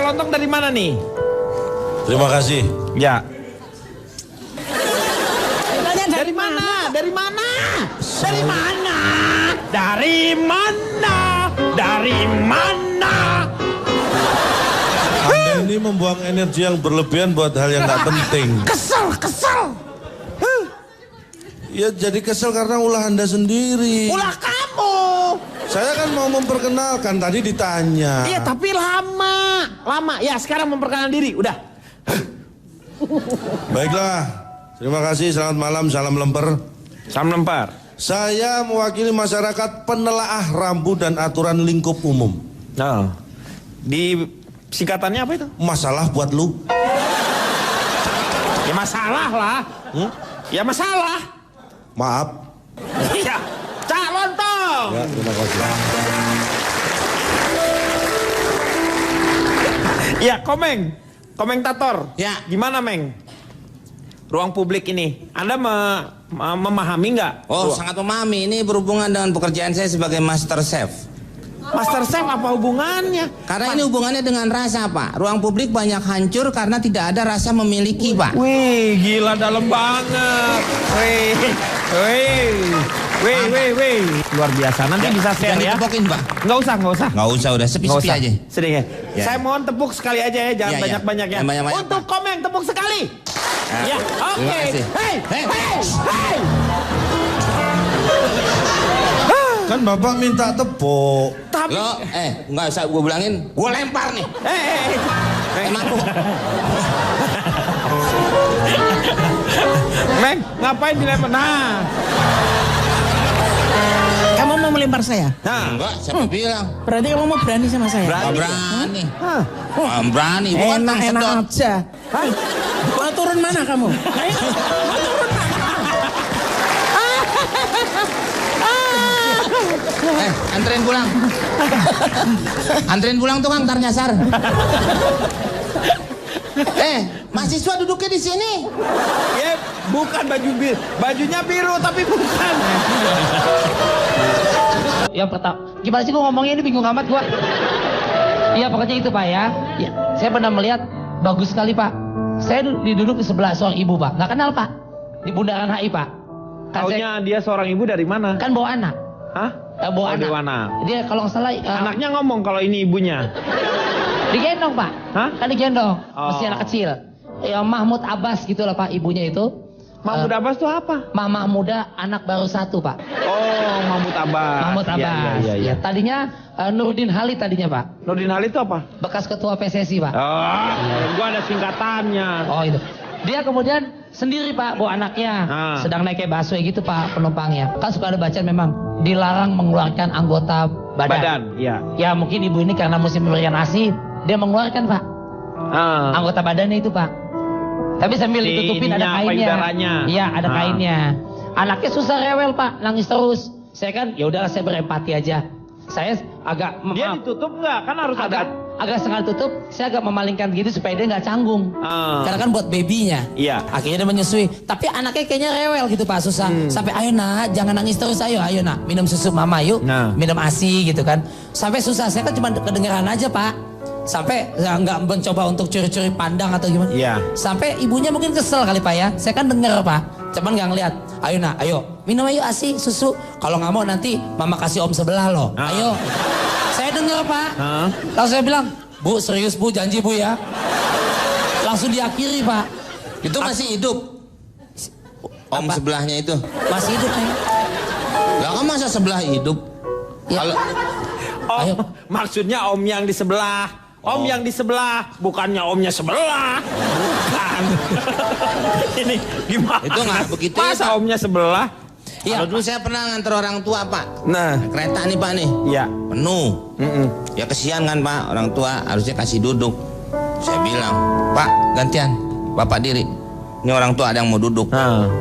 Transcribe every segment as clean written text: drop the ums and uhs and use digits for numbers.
lontong dari mana nih? Terima kasih. Ya. Dari mana? Dari mana? Dari mana? Dari mana? Dari mana? Anda ini membuang energi yang berlebihan buat hal yang nggak penting. Kesel. Ya jadi kesel karena ulah Anda sendiri. Ulah kamu. Saya kan mau memperkenalkan, tadi ditanya. Iya, tapi lama. Ya, sekarang memperkenalkan diri, udah. Baiklah, terima kasih, selamat malam, salam lemper. Salam lempar. Saya mewakili masyarakat penelaah rambu dan aturan lingkup umum. Nah, di singkatannya apa itu? Masalah buat lu. Ya masalah lah. Ya masalah. Maaf. Iya, Cak Lontong. Ya, terima kasih. Ya, komentator. Ya. Gimana, Meng? Ruang publik ini, Anda memahami nggak? Oh, sangat memahami. Ini berhubungan dengan pekerjaan saya sebagai master chef. Master Chef apa hubungannya? Karena ini hubungannya dengan rasa, Pak. Ruang publik banyak hancur karena tidak ada rasa memiliki, Pak. Wih, gila dalam banget. Wih. Luar biasa. Nanti bisa share ya. Ditepokin, Pak. Nggak usah. Nggak usah, udah sepi-sepi aja. Sedikit. Ya. Saya mohon tepuk sekali aja ya, jangan Ya. banyak-banyak ya. Jangan banyak-banyak, Untuk Pak. komen tepuk sekali. Ya, oke. Terima kasih. Hey. Kan Bapak minta tepuk. Tapi, Lo, nggak usah gue bilangin. Gue lempar nih. Emang Meng, ngapain dilempar? Nah. Kamu mau melempar saya? enggak, siapa bilang? Berarti kamu mau berani sama saya? Nggak berani. Berani, bukan Bang Enak Sedot. aja. Hah? Mau turun mana kamu? Ayo, mau turun mana? Anterin pulang. Anterin pulang tuh Kang, ntar nyasar. Mahasiswa duduknya di sini. Ya, bukan baju biru. Bajunya biru tapi bukan. Yang pertama, gimana sih gua ngomongnya ini bingung amat gua. Iya pokoknya itu Pak ya. Ya, saya pernah melihat bagus sekali Pak. Saya duduk di sebelah seorang ibu Pak. Nggak kenal Pak. Di Bundaran HI Pak. Taunya dia seorang ibu dari mana? Kan bawa anak. Hah? Bawa Dari anak. mana? Dia kalau nggak salah Anaknya ngomong kalau ini ibunya. digendong Pak. Hah? Kan digendong. Oh. Masih anak kecil. Ya Mahmud Abbas gitu lah Pak ibunya itu. Mahmud Abbas tuh apa? Mama muda anak baru satu Pak. Oh, Mahmud Abbas. Mahmud Abbas. Iya. Ya, tadinya Nurdin Halid tadinya Pak. Nurdin Halid itu apa? Bekas ketua PSSI Pak. Oh, gua ada singkatannya. Oh itu. Dia kemudian sendiri Pak bawa anaknya. Sedang naik kayak busway gitu Pak penumpangnya. Kan suka ada bacaan memang dilarang mengeluarkan anggota badan. Iya. Ya mungkin ibu ini karena musim pemberian ASI dia mengeluarkan Pak. Anggota badannya itu Pak. Tapi sambil Si ditutupin ada ininya, kainnya. payudaranya. Iya ada kainnya. Anaknya susah rewel Pak, nangis terus. Saya kan ya udahlah saya berempati aja. Saya agak Dia ditutup nggak? Kan harus agak sengaja tutup, saya agak memalingkan gitu supaya dia nggak canggung. Karena kan buat babynya. Iya. Akhirnya dia menyusui. Tapi anaknya kayaknya rewel gitu Pak, susah. Sampai ayo nak, jangan nangis terus, ayo nak, minum susu mama yuk, minum ASI gitu kan. Sampai susah, saya kan cuma kedengeran aja Pak. Sampai nggak mencoba untuk curi-curi pandang atau gimana. Iya. Sampai ibunya mungkin kesel kali Pak ya. Saya kan denger Pak, cuman nggak ngeliat. Ayo nak, ayo minum ayo ASI susu. Kalau nggak mau nanti mama kasih om sebelah loh. Ayo. Saya denger Pak. Lalu saya bilang, Bu serius Bu, janji Bu ya. Langsung diakhiri Pak. Itu masih hidup. Om sebelahnya itu. Masih hidup nih. Lah kan masa sebelah hidup? Ya. Kalau Om, maksudnya om yang di sebelah. Om yang di sebelah, bukannya omnya sebelah. Bukan. Ini gimana? Itu nggak begitu ya, Masa Pak? omnya sebelah? Kalau dulu saya pernah nganter orang tua Pak. Nah. Kereta nih Pak nih. Iya. Penuh. Ya kesian kan Pak, orang tua harusnya kasih duduk. Saya bilang, Pak gantian, Bapak diri. Ini orang tua ada yang mau duduk.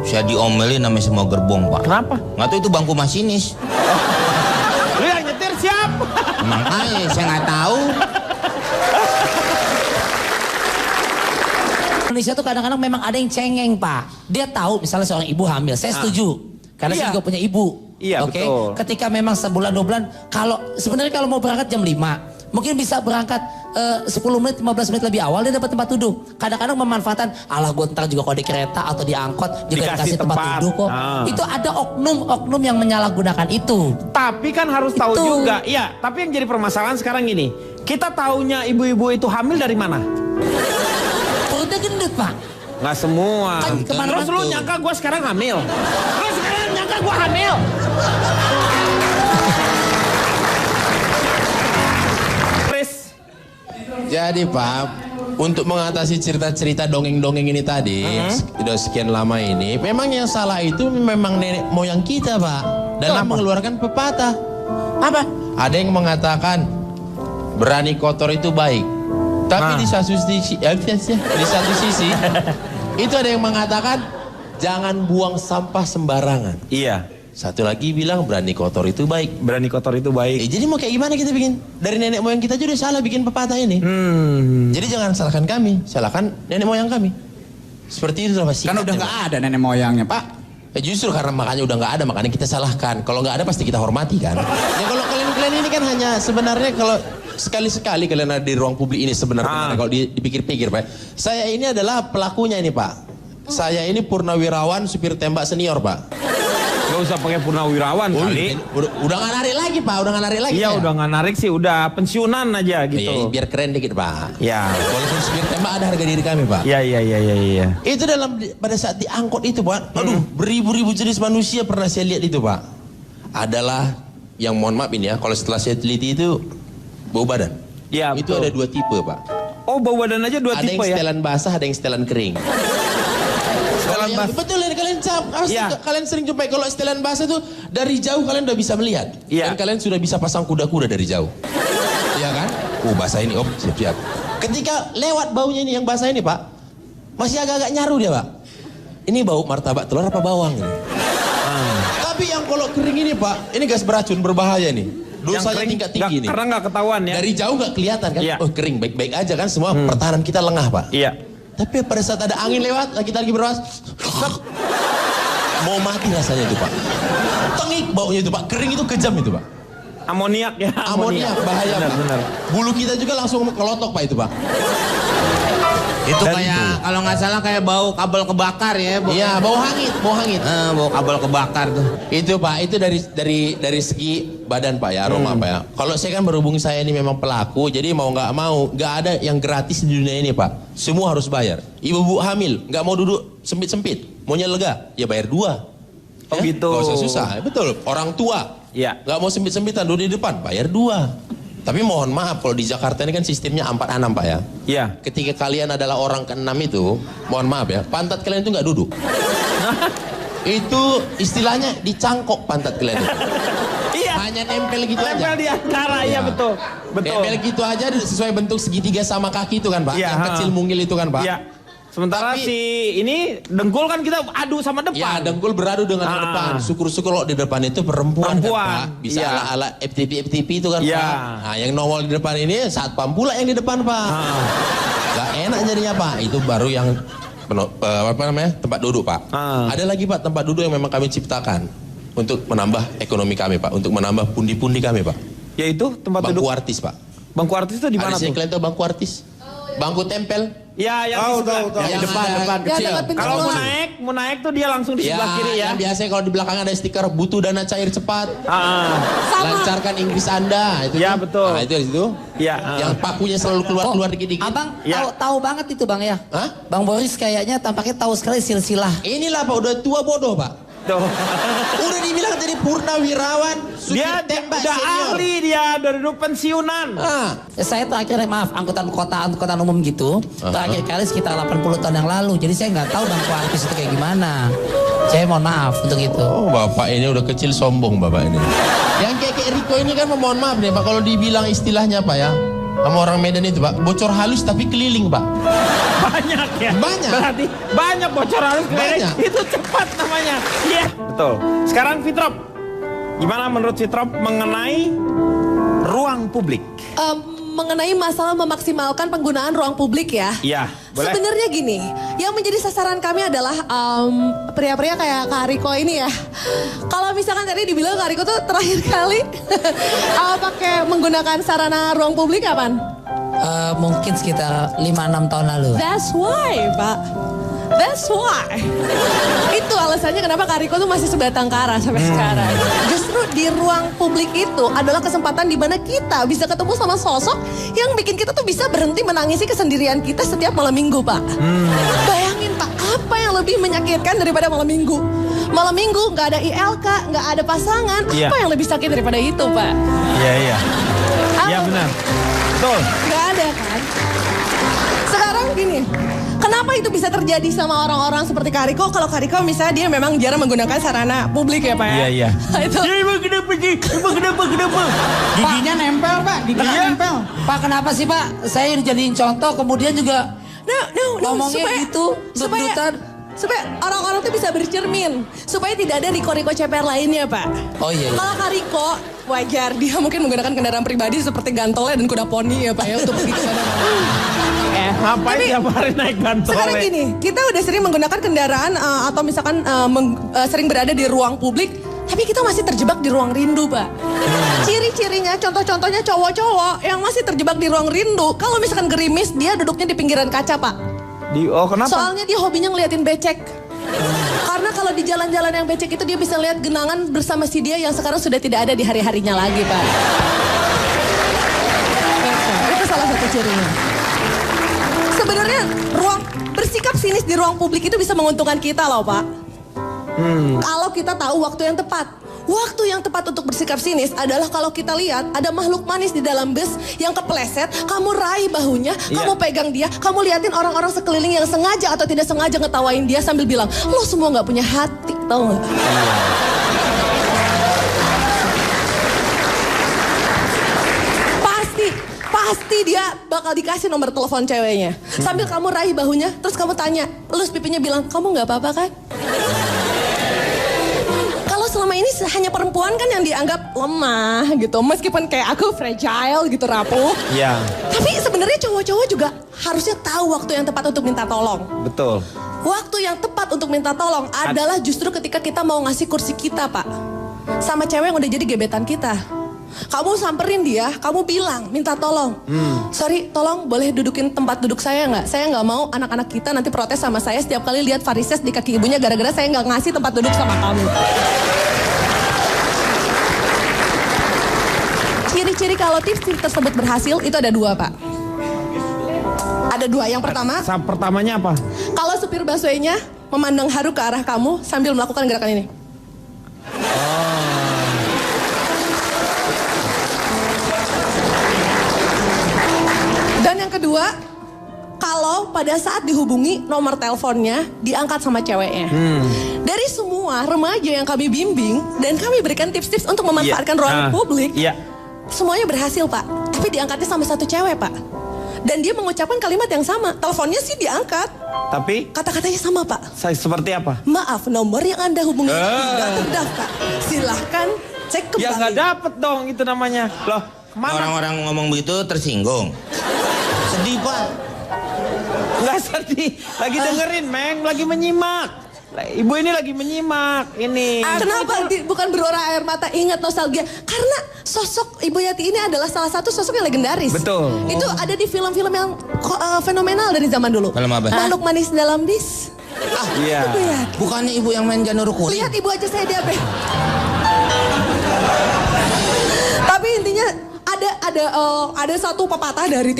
Saya diomelin namanya semua gerbong Pak. Kenapa? Nggak tahu itu bangku masinis. Lu yang nyetir siapa? Makanya saya nggak tahu. Indonesia tuh kadang-kadang memang ada yang cengeng Pak. Dia tahu misalnya seorang ibu hamil, saya setuju. Karena saya juga punya ibu. Iya, Oke? betul. Ketika memang sebulan 2 bulan, kalau sebenarnya kalau mau berangkat jam 5, Mungkin bisa berangkat 10 menit, 15 menit lebih awal dia dapat tempat duduk. Kadang-kadang memanfaatkan, alah gue ntar juga kalau di kereta atau di angkot juga Dikasih dikasih tempat tempat. duduk kok. Itu ada oknum-oknum yang menyalahgunakan itu. Tapi kan harus tahu Itu. juga. Iya, tapi yang jadi permasalahan sekarang gini. Kita taunya ibu-ibu itu hamil dari mana? Perutnya gendut, Pak. Nggak semua. Kan kemana-mana Terus lu tuh. nyangka gue sekarang hamil? Lu sekarang nyangka gue hamil? Chris, Jadi Pak, untuk mengatasi cerita-cerita dongeng-dongeng ini tadi, sudah sekian lama ini, memang yang salah itu memang nenek moyang kita Pak, dalam mengeluarkan pepatah. apa? Ada yang mengatakan berani kotor itu baik, tapi di satu sisi, itu ada yang mengatakan jangan buang sampah sembarangan. Iya, Satu lagi bilang berani kotor itu baik. berani kotor itu baik. Jadi mau kayak gimana kita bikin? Dari nenek moyang kita juga udah salah bikin pepatah ini. Jadi jangan salahkan kami, salahkan nenek moyang kami. Seperti itu lah Pak. Kan udah nggak ada nenek moyangnya, Pak. Justru karena makanya udah nggak ada, makanya kita salahkan. Kalau nggak ada pasti kita hormati kan. Ya kalau kalian ini kan hanya sebenarnya kalau sekali-sekali kalian ada di ruang publik ini sebenarnya kalau dipikir-pikir Pak. Saya ini adalah pelakunya ini Pak. Saya ini purnawirawan supir tembak senior Pak. Gak usah pakai purnawirawan kali. Udah nggak narik lagi Pak, udah nggak narik lagi. Iya saya. udah nggak narik sih, udah pensiunan aja gitu. Iya, biar keren dikit Pak. Ya. Walaupun supir tembak ada harga diri kami Pak. Iya. Itu pada saat diangkut itu Pak, aduh beribu-ribu jenis manusia pernah saya lihat itu Pak. Adalah yang mohon maaf ini ya, kalau setelah saya teliti itu bau badan. Iya, Itu betul. ada 2 tipe Pak. Oh, bau badan aja 2 Ada tipe yang ya? setelan basah, ada yang setelan kering. Kalau yang- betul ya, kalian sering jumpai kalau setelan basah itu dari jauh kalian udah bisa melihat. Iya. Dan kalian sudah bisa pasang kuda-kuda dari jauh. Iya kan? Basah ini, siap-siap. Ketika lewat baunya ini yang basah ini Pak, masih agak-agak nyaru dia Pak. Ini bau martabak telur apa bawang ini? Tapi yang kalau kering ini Pak, ini gas beracun berbahaya nih. Dosanya tingkat tinggi nih. Karena nggak ketahuan ya. Dari jauh nggak kelihatan kan? Iya. Oh kering, baik-baik aja kan semua pertahanan kita lengah Pak. Iya. Tapi pada saat ada angin lewat, kita lagi berwas, mau mati rasanya itu Pak. Tengik baunya itu Pak, kering itu kejam itu Pak. Amoniak ya. Amoniak bahaya Pak. Benar. Bulu kita juga langsung kelotok Pak itu Pak. Itu kayak kalau nggak salah kayak bau kabel kebakar ya. Iya, bau hangit, bau hangit. Bau kabel kebakar tuh. Itu Pak, itu dari segi badan Pak ya, aroma Pak ya. Kalau saya kan berhubung saya ini memang pelaku, jadi mau nggak ada yang gratis di dunia ini Pak. Semua harus bayar. Ibu-ibu hamil nggak mau duduk sempit-sempit, maunya lega, ya bayar 2. Oh gitu. Nggak usah susah, betul. Orang tua Iya. nggak mau sempit-sempitan duduk di depan, bayar 2. Tapi mohon maaf kalau di Jakarta ini kan sistemnya 4-6 Pak ya. Iya. Ketika kalian adalah orang ke-6 itu, mohon maaf ya, pantat kalian itu nggak duduk. Itu istilahnya dicangkok pantat kalian itu. Iya. Hanya nempel gitu aja. Nempel di antara, iya betul. Betul. Nempel gitu aja sesuai bentuk segitiga sama kaki itu kan Pak. Iya, Yang kecil mungil itu kan Pak. Iya. Sementara Tapi- si ini dengkul kan kita adu sama depan. Ya dengkul beradu dengan yang depan. Syukur-syukur kalau di depan itu perempuan. Perempuan, Kan, Pak. Bisa iya. ala-ala FTP itu kan Iya. Pak. Nah yang nongol di depan ini satpam pula yang di depan Pak. Gak enak jadinya Pak. Itu baru yang tempat duduk Pak. Ada lagi Pak tempat duduk yang memang kami ciptakan untuk menambah ekonomi kami Pak, untuk menambah pundi-pundi kami Pak. Yaitu tempat Bangku duduk. artis Pak. Bangku artis itu di mana Ada sih tuh? kalian tahu bangku artis? Bangku tempel. Ya, yang di sebelah. Tahu. Yang depan ada- kecil. dekat pintu Kalau keluar. mau naik tuh dia langsung di sebelah kiri ya. Yang biasanya kalau di belakang ada stiker butuh dana cair cepat. Sama. Lancarkan Inggris Anda itu. Ya, kan? betul. Nah, itu di situ. Iya. Yang pakunya selalu keluar dikit-dikit. Abang Ya. tahu banget itu Bang ya. Hah? Bang Boris kayaknya tampaknya tahu sekali silsilah. Inilah Pak udah tua bodoh Pak. Tuh. Udah dibilang jadi purnawirawan, supir Dia tembak udah senior. ahli dia dari dulu pensiunan. Saya terakhir maaf angkutan umum gitu. Terakhir kali sekitar 80 tahun yang lalu. Jadi saya nggak tahu bangku artis itu kayak gimana. Saya mohon maaf untuk itu. Oh Bapak ini udah kecil sombong Bapak ini. Yang kayak Riko ini kan mohon maaf nih Pak kalau dibilang istilahnya Pak ya. Sama orang Medan itu Pak, bocor halus tapi keliling Pak. Banyak ya. Banyak. Berarti banyak bocor halus keliling. Banyak. Itu cepat namanya. Iya. Betul. Sekarang Fitrop. Gimana menurut Fitrop mengenai ruang publik? Mengenai masalah memaksimalkan penggunaan ruang publik ya. Iya. Boleh. Sebenarnya gini, yang menjadi sasaran kami adalah pria-pria kayak Kak Riko ini ya. Kalau misalkan tadi dibilang Kak Riko tuh terakhir kali pakai menggunakan sarana ruang publik kapan? Mungkin sekitar 5-6 tahun lalu. That's why, Pak. That's why. Itu alasannya kenapa Kak Riko tuh masih sebatang kara sampai sekarang. Justru di ruang publik itu adalah kesempatan di mana kita bisa ketemu sama sosok yang bikin kita tuh bisa berhenti menangisi kesendirian kita setiap malam minggu, Pak. Bayangin, Pak, apa yang lebih menyakitkan daripada malam minggu? Malam minggu nggak ada ILK, nggak ada pasangan. Iya. Apa yang lebih sakit daripada itu, Pak? Iya, iya. Iya Apa? benar. Betul. Nggak ada kan? Sekarang gini, kenapa itu bisa terjadi sama orang-orang seperti Kak Riko? Kalau Kak Riko misalnya dia memang jarang menggunakan sarana publik ya Pak ya? Iya, iya. Itu. Ya, emang kenapa sih? Emang kenapa? Giginya nempel Pak, giginya Iya. nempel. Pak, kenapa sih Pak? Saya dijadiin contoh, kemudian juga No, ngomongnya gitu, dut-dutan. supaya orang-orang tuh bisa bercermin. Supaya tidak ada Riko-Riko CPR lainnya Pak. Oh iya, iya. Kalau Kak Riko, wajar dia mungkin menggunakan kendaraan pribadi seperti gantolnya dan kuda poni ya Pak ya. Untuk pergi ke mana-mana. Ngapain Tapi- tiap hari naik gantole? Sekarang gini, kita udah sering menggunakan kendaraan atau misalkan sering berada di ruang publik, tapi kita masih terjebak di ruang rindu, Pak. Ciri-cirinya, contoh-contohnya cowok-cowok yang masih terjebak di ruang rindu, kalau misalkan gerimis, dia duduknya di pinggiran kaca, Pak. Oh kenapa? Soalnya dia hobinya ngeliatin becek. Karena kalau di jalan-jalan yang becek itu dia bisa lihat genangan bersama si dia yang sekarang sudah tidak ada di hari-harinya lagi, Pak. Itu salah satu cirinya. Sebenarnya bersikap sinis di ruang publik itu bisa menguntungkan kita loh Pak. Kalau kita tahu waktu yang tepat. Waktu yang tepat untuk bersikap sinis adalah kalau kita lihat ada makhluk manis di dalam bus yang kepleset, kamu raih bahunya, Iya. kamu pegang dia, kamu liatin orang-orang sekeliling yang sengaja atau tidak sengaja ngetawain dia sambil bilang, lo semua nggak punya hati, tau nggak? Pasti dia bakal dikasih nomor telepon ceweknya. Sambil kamu raih bahunya, terus kamu tanya, elus pipinya bilang, kamu nggak apa-apa kan? Kalau selama ini hanya perempuan kan yang dianggap lemah gitu, meskipun kayak aku fragile gitu, rapuh. Iya, Tapi sebenarnya cowok-cowok juga harusnya tahu waktu yang tepat untuk minta tolong. betul. Waktu yang tepat untuk minta tolong adalah justru ketika kita mau ngasih kursi kita, Pak. Sama cewek yang udah jadi gebetan kita. Kamu samperin dia, kamu bilang, minta tolong. Sorry, tolong boleh dudukin tempat duduk saya nggak? Saya nggak mau anak-anak kita nanti protes sama saya setiap kali lihat varises di kaki ibunya gara-gara saya nggak ngasih tempat duduk sama kamu. Ciri-ciri kalau tips-tips tersebut berhasil itu ada 2, Pak. Ada 2. Yang pertama, Pertamanya apa? kalau supir busway-nya memandang haru ke arah kamu sambil melakukan gerakan ini. Dan yang kedua, kalau pada saat dihubungi nomor teleponnya diangkat sama ceweknya. Dari semua remaja yang kami bimbing dan kami berikan tips-tips untuk memanfaatkan ruang publik, Iya. semuanya berhasil Pak. Tapi diangkatnya sama satu cewek Pak. Dan dia mengucapkan kalimat yang sama. Teleponnya sih diangkat. Tapi Kata-katanya sama Pak. saya seperti apa? Maaf, nomor yang Anda hubungi tidak terdaftar. Silahkan cek kembali. Ya nggak dapet dong itu namanya. Loh, kemana? Orang-orang ngomong begitu tersinggung. Sedih Pak. Nggak sedih. Lagi dengerin, Meng. Lagi menyimak. Ibu ini lagi menyimak. Ini. Kenapa bukan berurai air mata ingat nostalgia? Karena sosok Ibu Yati ini adalah salah satu sosok yang legendaris. Betul. Itu ada di film-film yang fenomenal dari zaman dulu. Film apa? Makhluk manis dalam bis. Iya. Ibu Yati. Bukannya ibu yang main janur kuning? Lihat ibu aja saya diabetes. Tapi intinya ada satu pepatah dari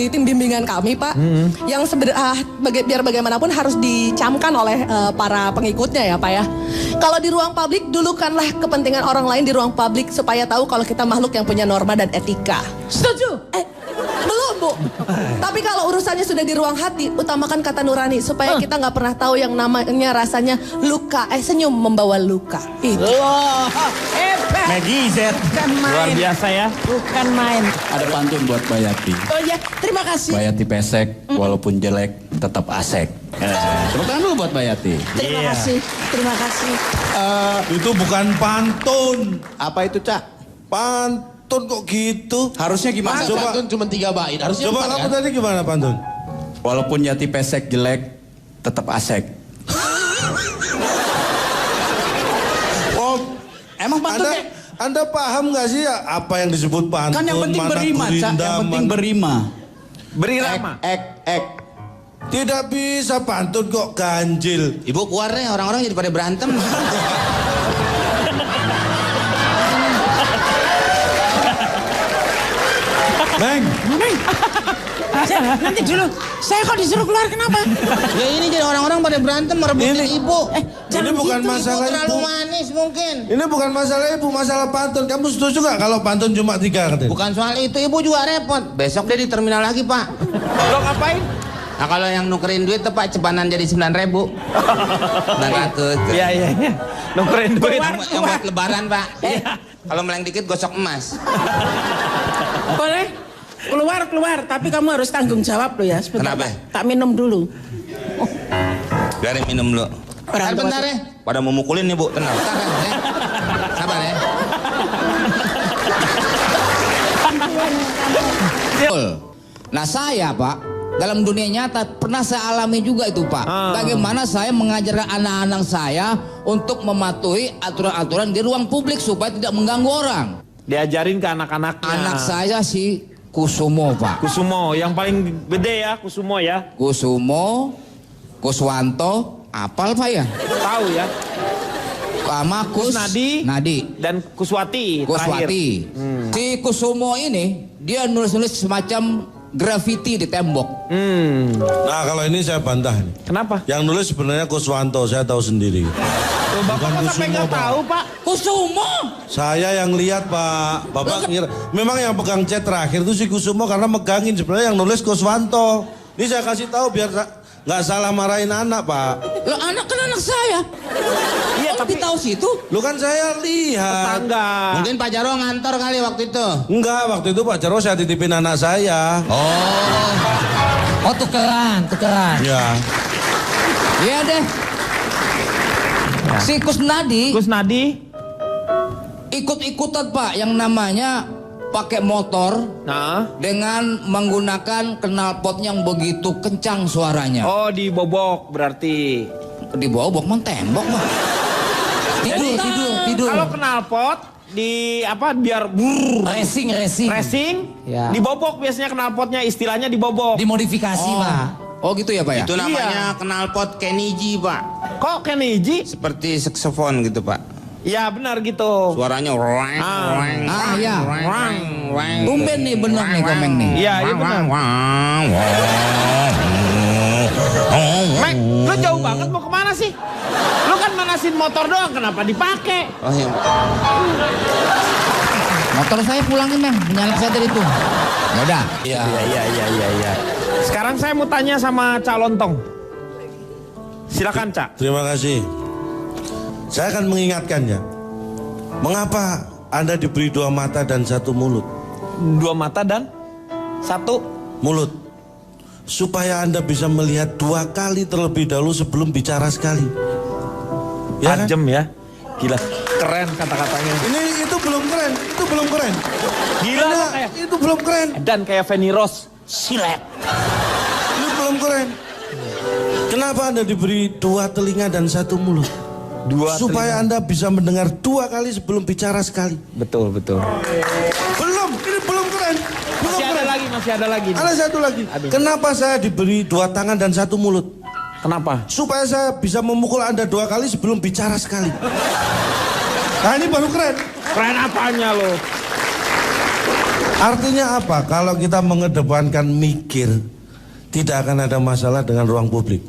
tim bimbingan kami Pak, yang biar bagaimanapun harus dicamkan oleh para pengikutnya ya Pak ya. Kalau di ruang publik dulukanlah kepentingan orang lain di ruang publik supaya tahu kalau kita makhluk yang punya norma dan etika. Setuju? Belum Bu. Tapi kalau urusannya sudah di ruang hati, utamakan kata nurani supaya kita nggak pernah tahu yang namanya rasanya luka. Senyum membawa luka. Itu. Wah, hebat. Maggie Z. Bukan main. Luar biasa ya. Bukan main. Ada pantun buat Mbak Yati. Oh ya, terima kasih. Mbak Yati pesek, walaupun jelek, tetap asek. Tepuk tangan dulu buat Mbak Yati. Terima Iya. kasih. Terima kasih. Itu bukan pantun. Apa itu, Cak? Pantun kok gitu? Harusnya gimana? Masa Coba- pantun cuma 3 bait. Harusnya Coba 4 kamu kan? tadi gimana pantun? Walaupun Yati pesek jelek, tetap asek. Om, Emang pantun kayak... Anda paham nggak sih ya apa yang disebut pantun? Kan yang penting berima, Cak. Yang penting berima. Berirama. Ek. Tidak bisa pantun kok ganjil. Ibu keluar deh, orang-orang jadi pada berantem. Bang, Nanti dulu, saya kok disuruh keluar kenapa? Ya ini jadi orang-orang pada berantem merebutin Ini- ibu. ini bukan Ibu masalah terlalu ibu. manis mungkin. Ini bukan masalah ibu, masalah pantun. Kamu setuju nggak kalau pantun cuma 3 katanya? Bukan soal itu, ibu juga repot. Besok dia di terminal lagi, Pak. Lo ngapain? Nah kalau yang nukerin duit tuh Pak, cebanan jadi 9.000. 900. Iya. Nukerin duit. Yang buat lebaran, Pak. Kalau meleng dikit gosok emas. Boleh? Keluar, tapi kamu harus tanggung jawab loh ya. Sebentar, Kenapa? Pak. Tak minum dulu. Biarin minum dulu. Orang tua Bentar ya. Pada mau mukulin nih, Bu. Tenang. Bentar ya. Sabar ya. Nah saya Pak, dalam dunia nyata pernah saya alami juga itu Pak. Bagaimana saya mengajarkan anak-anak saya untuk mematuhi aturan-aturan di ruang publik supaya tidak mengganggu orang. Diajarin ke anak-anaknya. Anak saya si Kusumo Pak. Kusumo, yang paling gede ya, Kusumo ya. Kusumo, Kuswanto, apal Pak ya? Tahu ya. Sama Kusnadi. Nadi. Dan Kuswati. Kuswati. Si Kusumo ini dia nulis-nulis semacam grafiti di tembok. Nah kalau ini saya bantah nih. Kenapa? Yang nulis sebenarnya Kuswanto, saya tahu sendiri. Loh, Bapak Bukan kok sampai Kusumo, nggak Pak. tahu Pak? Kusumo. Saya yang lihat Pak, Bapak ngira, memang yang pegang chat terakhir itu si Kusumo karena megangin, sebenarnya yang nulis Kuswanto. Ini saya kasih tahu biar nggak salah marahin anak Pak. Lo anak kan anak saya. Iya, tapi tahu situ. Lu kan saya lihat. Tangga. Mungkin Pak Jarwo ngantor kali waktu itu. Enggak, waktu itu Pak Jarwo saya titipin anak saya. Oh tukeran. Ya. Iya deh. Si Kusnadi Kusnadi. ikut-ikutan Pak yang namanya pakai motor Nah. dengan menggunakan knalpot yang begitu kencang suaranya. Oh, dibobok berarti. Di bawah bok tembok Pak. Tidur. Kalau knalpot di apa biar Racing. racing, Ya. dibobok biasanya knalpotnya, istilahnya dibobok. Dimodifikasi Pak. Oh gitu ya Pak ya? Itu namanya knalpot Kenny G, Pak. Kok Keniji? Seperti saksofon gitu, Pak. Ya benar gitu. Suaranya reng, reng, ya. reng, reng. Tumben nih bener nih Komeng nih. Iya benar. Mek, lu jauh banget mau kemana sih? Lu kan manasin motor doang, kenapa dipakai? Oh iya. Motor saya pulangin Meng, nyalak saya dari itu. Yaudah. Iya. Sekarang saya mau tanya sama Cak Lontong. Silakan Cak. Terima kasih. Saya akan mengingatkan ya. Mengapa Anda diberi 2 mata dan 1 mulut? 2 mata dan 1 Mulut. Supaya Anda bisa melihat 2 kali terlebih dahulu sebelum bicara sekali. Ya kan? tajam ya. Gila, keren kata-katanya. Itu belum keren. Gila Karena lo kayak itu belum keren. dan kayak Feni Rose. Silet. Ini belum keren. Kenapa Anda diberi 2 telinga dan 1 mulut? Supaya Anda bisa mendengar 2 kali sebelum bicara sekali. Betul. Ini belum keren. Masih ada lagi. Ada satu lagi. Kenapa saya diberi 2 tangan dan 1 mulut? Kenapa? Supaya saya bisa memukul Anda 2 kali sebelum bicara sekali. Nah ini baru keren. Keren apanya lo? Artinya apa? Kalau kita mengedepankan mikir, tidak akan ada masalah dengan ruang publik.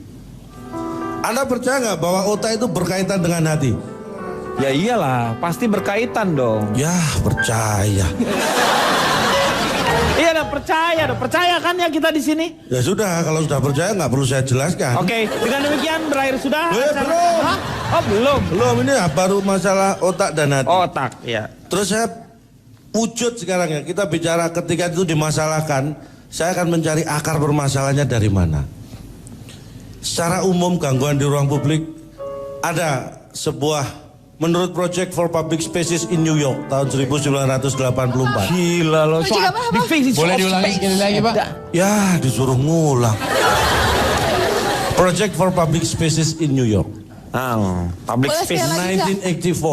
Anda percaya nggak bahwa otak itu berkaitan dengan hati? Ya iyalah, pasti berkaitan dong. Ya percaya. Iya dong, percaya kan ya kita di sini. Ya sudah, kalau sudah percaya nggak perlu saya jelaskan. Oke, dengan demikian berakhir sudah. Belum. Hah? Oh belum. Belum, ini ya, baru masalah otak dan hati. Otak, ya. Terus saya wujud sekarang ya, kita bicara ketika itu dimasalahkan, saya akan mencari akar permasalahannya dari mana. Secara umum gangguan di ruang publik ada sebuah, menurut Project for Public Spaces in New York tahun 1984. Gila lo, Juga apa? Boleh diulangi sekali lagi Pak? Ya disuruh ngulang. Project for Public Spaces in New York. Public Boleh space. sekali lagi, Cak?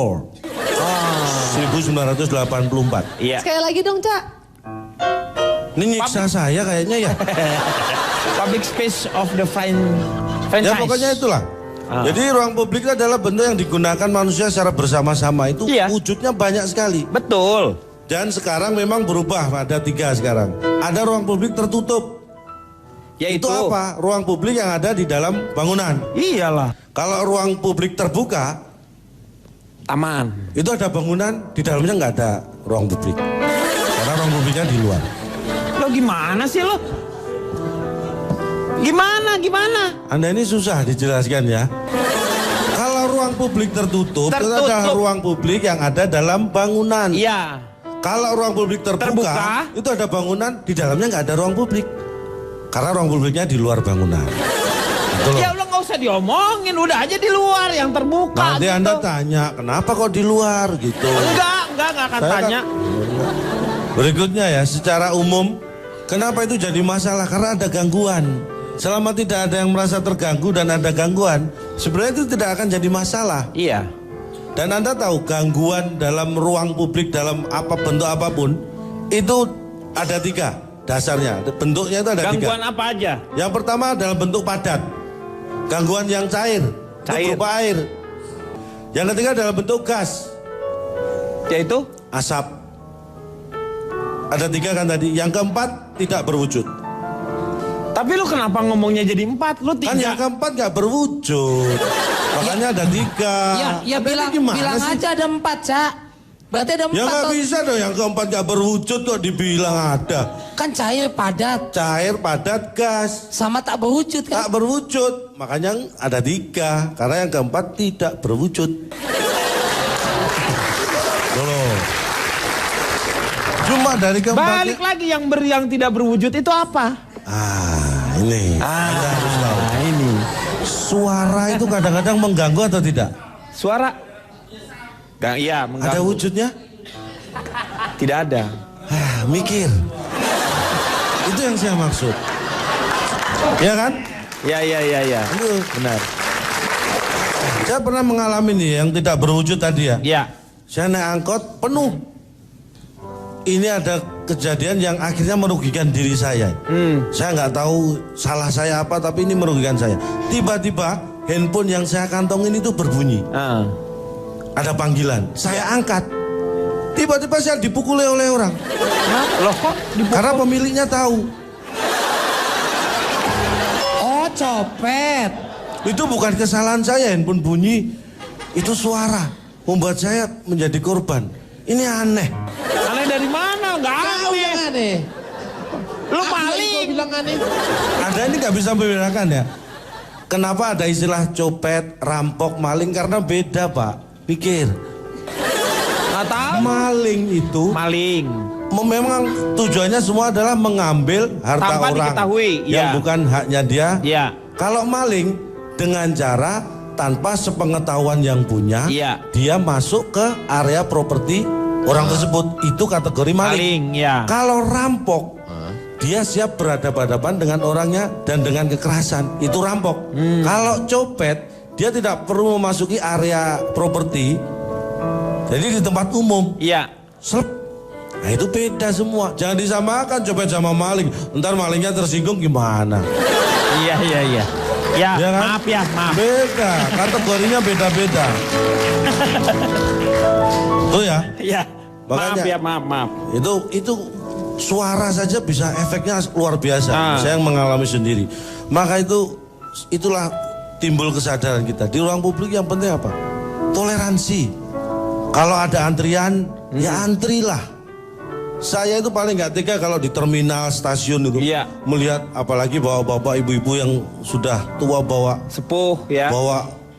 1984. Iya. Sekali lagi dong, Cak. Ini nyiksa saya kayaknya ya. Public space of the Ya franchise. pokoknya itulah. Jadi ruang publik adalah bentuk yang digunakan manusia secara bersama-sama. Itu Iya. wujudnya banyak sekali. Betul. Dan sekarang memang berubah, ada 3 sekarang. Ada ruang publik tertutup. Yaitu Itu apa? Ruang publik yang ada di dalam bangunan. Iyalah. Kalau ruang publik terbuka, Taman. itu ada bangunan, di dalamnya nggak ada ruang publik. Karena ruang publiknya di luar. Lo gimana sih lo? Gimana? Anda ini susah dijelaskan ya. Kalau ruang publik tertutup, itu adalah ruang publik yang ada dalam bangunan. Iya. Kalau ruang publik terbuka, itu ada bangunan, di dalamnya nggak ada ruang publik. Karena ruang publiknya di luar bangunan. Betul. Ya udah nggak usah diomongin, udah aja di luar yang terbuka. Nanti gitu. Anda tanya, kenapa kok di luar gitu? Enggak akan Saya tanya. Berikutnya ya, secara umum, kenapa itu jadi masalah? Karena ada gangguan. Selama tidak ada yang merasa terganggu dan ada gangguan, sebenarnya itu tidak akan jadi masalah. Iya. Dan Anda tahu gangguan dalam ruang publik dalam apa bentuk apapun itu ada 3 dasarnya. Bentuknya itu ada 3. Gangguan apa aja? Yang pertama adalah bentuk padat. Gangguan yang cair. Itu berupa air. Yang ketiga adalah bentuk gas. Yaitu Asap. Ada 3 kan tadi. Yang keempat tidak berwujud. tapi lu kenapa ngomongnya jadi 4? Lu 3. Kan yang keempat nggak berwujud. Makanya ada 3. Ya bilang aja ada 4, Cak. Berarti ada 4. Ya nggak bisa dong, yang keempat nggak berwujud kok dibilang ada. Kan cair padat. Cair, padat, gas. Sama tak berwujud kan? Tak berwujud. Makanya ada 3. Karena yang keempat tidak berwujud. Loh. Cuma dari keempat. Balik lagi yang tidak berwujud itu apa? Ini. Anda harus tahu. Ini. Suara itu kadang-kadang mengganggu atau tidak? Suara? Iya, mengganggu. Ada wujudnya? Tidak ada. Mikir. Itu yang saya maksud. Ya kan? Ya. Benar. Saya pernah mengalami nih yang tidak berwujud tadi ya. Ya. Saya naik angkot penuh. Ini ada kejadian yang akhirnya merugikan diri saya. Saya nggak tahu salah saya apa, tapi ini merugikan saya. Tiba-tiba handphone yang saya kantongin itu berbunyi. Ada panggilan. Saya angkat. Tiba-tiba saya dipukuli oleh orang. Loh kok dipukul? Karena pemiliknya tahu. Oh, copet. Itu bukan kesalahan saya, handphone bunyi. Itu suara membuat saya menjadi korban. Ini aneh. Aneh dari mana? Nggak aneh. Lu maling. Anda ini nggak bisa membedakan ya. Kenapa ada istilah copet, rampok, maling? Karena beda, Pak. Pikir. Nggak tahu. Maling itu memang tujuannya semua adalah mengambil harta tanpa orang diketahui, yang bukan haknya dia. Iya. Kalau maling dengan cara tanpa sepengetahuan yang punya, dia masuk ke area properti orang tersebut. Itu kategori maling. Ya. Kalau rampok, dia siap berhadapan-hadapan dengan orangnya dan dengan kekerasan. Itu rampok. Kalau copet, dia tidak perlu memasuki area properti. Jadi di tempat umum. Iya. Selep. Nah itu beda semua. Jangan disamakan copet sama maling. Ntar malingnya tersinggung gimana? Iya. Ya, kan? maaf. Beda, kategorinya beda-beda. Tuh ya. Iya. Makanya, Maaf. Itu suara saja bisa efeknya luar biasa. Saya yang mengalami sendiri. Maka itulah timbul kesadaran kita. Di ruang publik yang penting apa? Toleransi. Kalau ada antrian, ya antrilah. Saya itu paling nggak tega kalau di terminal stasiun itu melihat apalagi bapak-bapak ibu-ibu yang sudah tua bawa sepuh ya.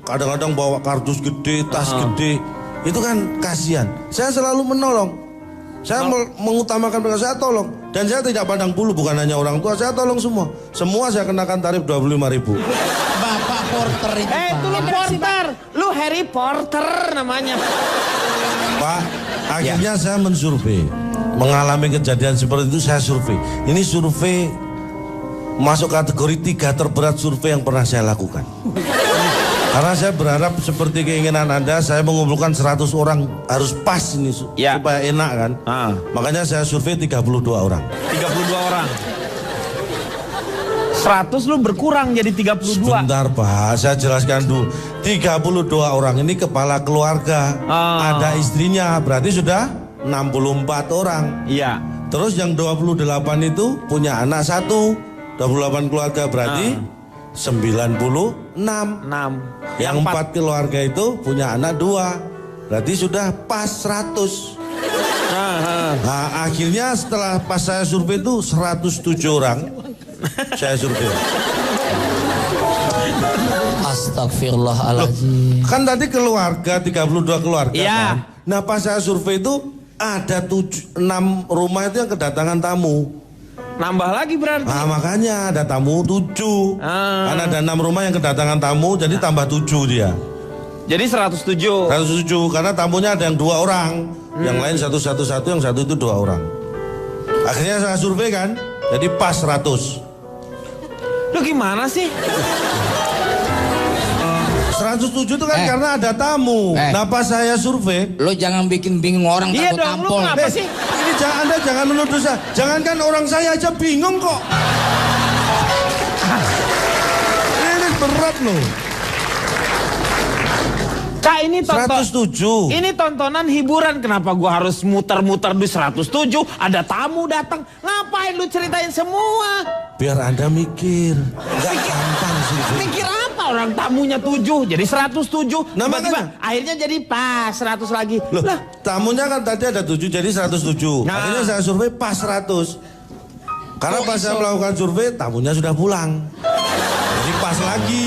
Kadang-kadang bawa kardus gede, tas gede. Itu kan kasihan. Saya selalu menolong. Saya mengutamakan mereka, saya tolong. Dan saya tidak pandang bulu, bukan hanya orang tua, saya tolong semua. Semua saya kenakan tarif 25.000. Bapak porter itu. Itu lu porter. Lu Harry Porter namanya. Pak, akhirnya saya mensurvei. Mengalami kejadian seperti itu saya survei. Ini survei masuk kategori 3 terberat survei yang pernah saya lakukan. Karena saya berharap seperti keinginan Anda, saya mengumpulkan 100 orang harus pas ini Ya. supaya enak kan. Makanya saya survei 32 orang. 32 orang. 100 lu berkurang jadi 32. Sebentar Pak, saya jelaskan dulu. 32 orang ini kepala keluarga. Ada istrinya, berarti sudah 64 orang. Iya. Terus yang 28 itu punya anak 1. 28 keluarga berarti 96. 6. Yang 4 keluarga itu punya anak 2. Berarti sudah pas 100. Nah, akhirnya setelah pas saya survei itu 107 orang. Saya survei. Astagfirullahaladzim. Kan tadi keluarga 32 keluarga Iya. kan. Nah, pas saya survei itu ada 6 rumah itu yang kedatangan tamu. Nambah lagi berarti. Nah, makanya ada tamu 7. Karena ada 6 rumah yang kedatangan tamu, jadi tambah 7 dia. Jadi 107. 107 karena tamunya ada yang 2 orang, yang lain 111, yang 1 itu 2 orang. Akhirnya saya survei kan, jadi pas 100. Lu gimana sih? 107 itu kan karena ada tamu. Nah, pas saya survei, Lo jangan bikin bingung orang Iya takut dong, lu tampol. kenapa sih? ini Anda jangan menuduh saya. Jangankan orang saya aja bingung kok. Ini berat loh. Kak, ini tonton. 107. Ini tontonan hiburan, kenapa gua harus muter-muter di 107? Ada tamu datang, ngapain lu ceritain semua? Biar Anda mikir. Enggak gampang sih. Mikir apa, orang tamunya 7 jadi 107. Nah, Tiba-tiba makanya. akhirnya jadi pas 100 lagi. Loh, Lah, tamunya kan tadi ada 7 jadi 107. Nah. Akhirnya saya survei pas 100. Karena pas saya melakukan survei tamunya sudah pulang. Jadi pas lagi.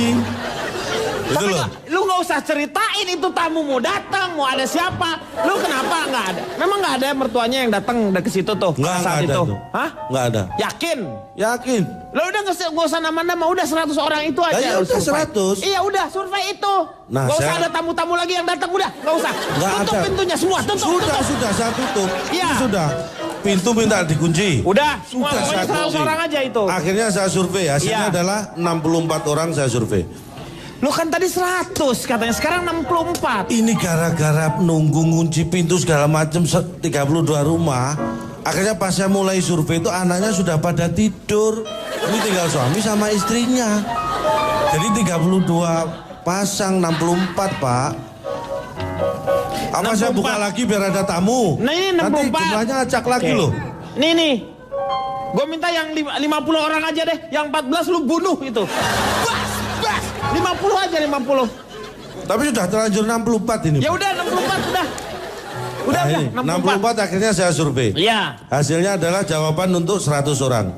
Itu tapi loh. lu nggak usah ceritain itu tamu mau datang, mau ada siapa. Lu kenapa nggak ada? Memang nggak ada mertuanya yang datang ke situ tuh Nggak saat ada itu? tuh. Hah? Nggak ada. Yakin? Yakin. Lo udah nggak usah nama-nama, udah 100 orang itu aja. Ya lu udah, survei. 100. Iya udah survei itu. Nah, Nggak usah saya- ada tamu-tamu lagi yang datang, udah nggak usah. Nggak Tutup ada. pintunya semua, tutup. Sudah saya tutup. Iya. Itu sudah. Pintu minta dikunci. Udah, semua Sudah pokoknya saya 100 kunci. orang aja itu. Akhirnya saya survei, hasilnya Iya. adalah 64 orang saya survei. Lu kan tadi 100 katanya, sekarang 64. Ini gara-gara nunggu ngunci pintu segala macam 32 rumah. Akhirnya pas saya mulai survei itu anaknya sudah pada tidur. Ini tinggal suami sama istrinya. Jadi 32 pasang 64 Pak. Apa saya 64. buka lagi biar ada tamu? Nah, ini Nanti 64. jumlahnya acak lagi Oke. loh. Nih. Gue minta yang 50 orang aja deh. Yang 14 lu bunuh itu. Bas. 50 aja 50. Tapi sudah terlanjur 64 ini. Ya Pak. udah 64 udah. Udah Nah, ini, 64 akhirnya saya survei. Iya. Hasilnya adalah jawaban untuk 100 orang.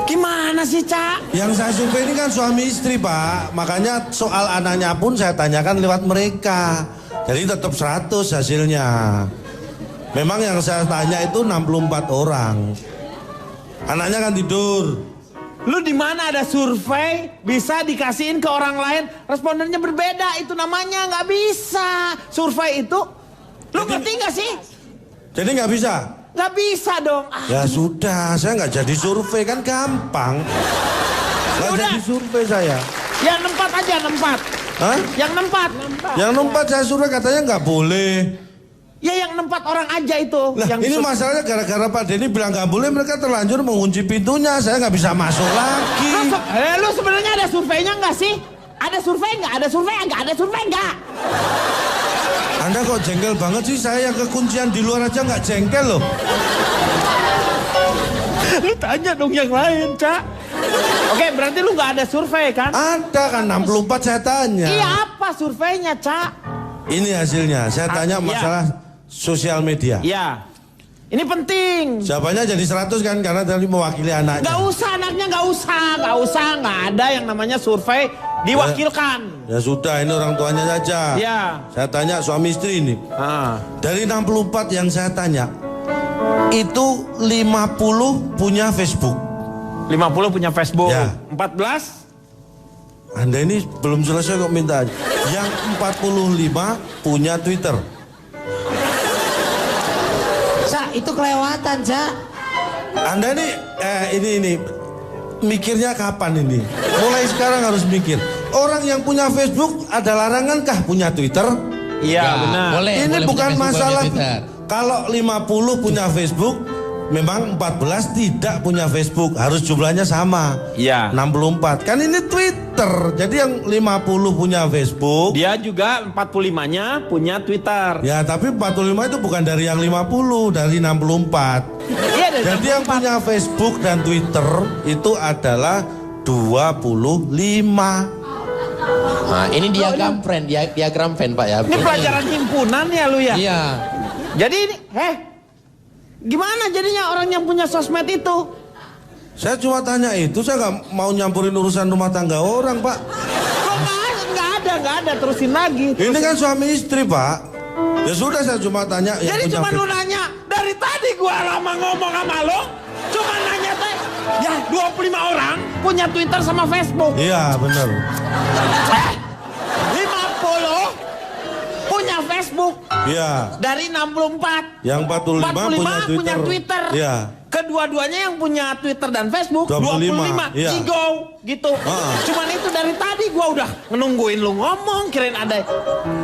Gimana sih, Cak? Yang saya survei ini kan suami istri Pak. Makanya soal anaknya pun saya tanyakan lewat mereka. Jadi tetap 100 hasilnya. Memang yang saya tanya itu 64 orang. Anaknya kan tidur. Lu di mana ada survei bisa dikasihin ke orang lain, respondennya berbeda, itu namanya nggak bisa. Survei itu, lu ngerti nggak sih? Jadi nggak bisa? Nggak bisa dong. Ya sudah, saya nggak jadi survei kan gampang. Nggak Udah. jadi survei saya. Yang 4 aja, 4. Hah? Yang 4. Yang 4 saya survei katanya nggak boleh. Ya yang 4 orang aja itu. Lah yang ini masalahnya gara-gara Pak Denny bilang nggak boleh, mereka terlanjur mengunci pintunya. Saya nggak bisa masuk lagi. Lu sebenarnya ada surveinya nggak sih? Ada survei nggak? Ada survei nggak? Ada survei nggak? Anda kok jengkel banget sih, saya yang kekuncian di luar aja nggak jengkel loh. Lu tanya dong yang lain, Cak. Oke, berarti lu nggak ada survei kan? Ada kan 64 saya tanya. Iya, apa surveinya, Cak? Ini hasilnya, saya tanya iya. masalah sosial media. Iya. Ini penting. Jawabannya jadi 100 kan, karena tadi mewakili anaknya. Nggak usah anaknya, nggak usah. Nggak ada yang namanya survei diwakilkan. Ya sudah, ini orang tuanya saja. Iya. Saya tanya suami istri ini. Dari 64 yang saya tanya, itu 50 punya Facebook. 50 punya Facebook. Ya. 14? Anda ini belum selesai kok minta. Yang 45 punya Twitter. Cak, itu kelewatan, Cak. Anda ini, ini mikirnya kapan ini? Mulai sekarang harus mikir. Orang yang punya Facebook ada larangan kah punya Twitter? Iya, Ya, benar. boleh, Ini boleh bukan punya Facebook, masalah. punya Twitter. Kalau 50 punya Facebook, memang 14 tidak punya Facebook, harus jumlahnya sama. Iya. 64. Kan ini Twitter. Jadi yang 50 punya Facebook. Dia juga 45-nya punya Twitter. Ya, tapi 45 itu bukan dari yang 50, dari 64. Iya, dari Jadi yang punya Facebook dan Twitter itu adalah 25. Nah, ini diagram friend, diagram fan Pak ya. Ini pelajaran himpunan ya lu ya? Iya. Jadi ini, gimana jadinya orang yang punya sosmed itu? Saya cuma tanya itu, saya nggak mau nyampurin urusan rumah tangga orang, Pak. Kok nggak ada, terusin lagi. Ini kan suami istri, Pak. Ya sudah, saya cuma tanya. yang Jadi punya cuma lu Facebook. nanya, dari tadi gua lama ngomong sama lo, cuma nanya teh, ya 25 orang punya Twitter sama Facebook. Iya, benar. 50 punya Facebook Iya. dari 64. Yang 45 punya Twitter. Iya. Kedua-duanya yang punya Twitter dan Facebook 25, 25. iya. Jigo gitu. Cuman itu dari tadi gua udah nungguin lu ngomong, kirain ada.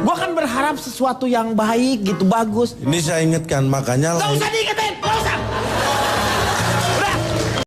Gua kan berharap sesuatu yang baik gitu, bagus. Ini saya ingatkan, makanya Gak lain. usah diingetin.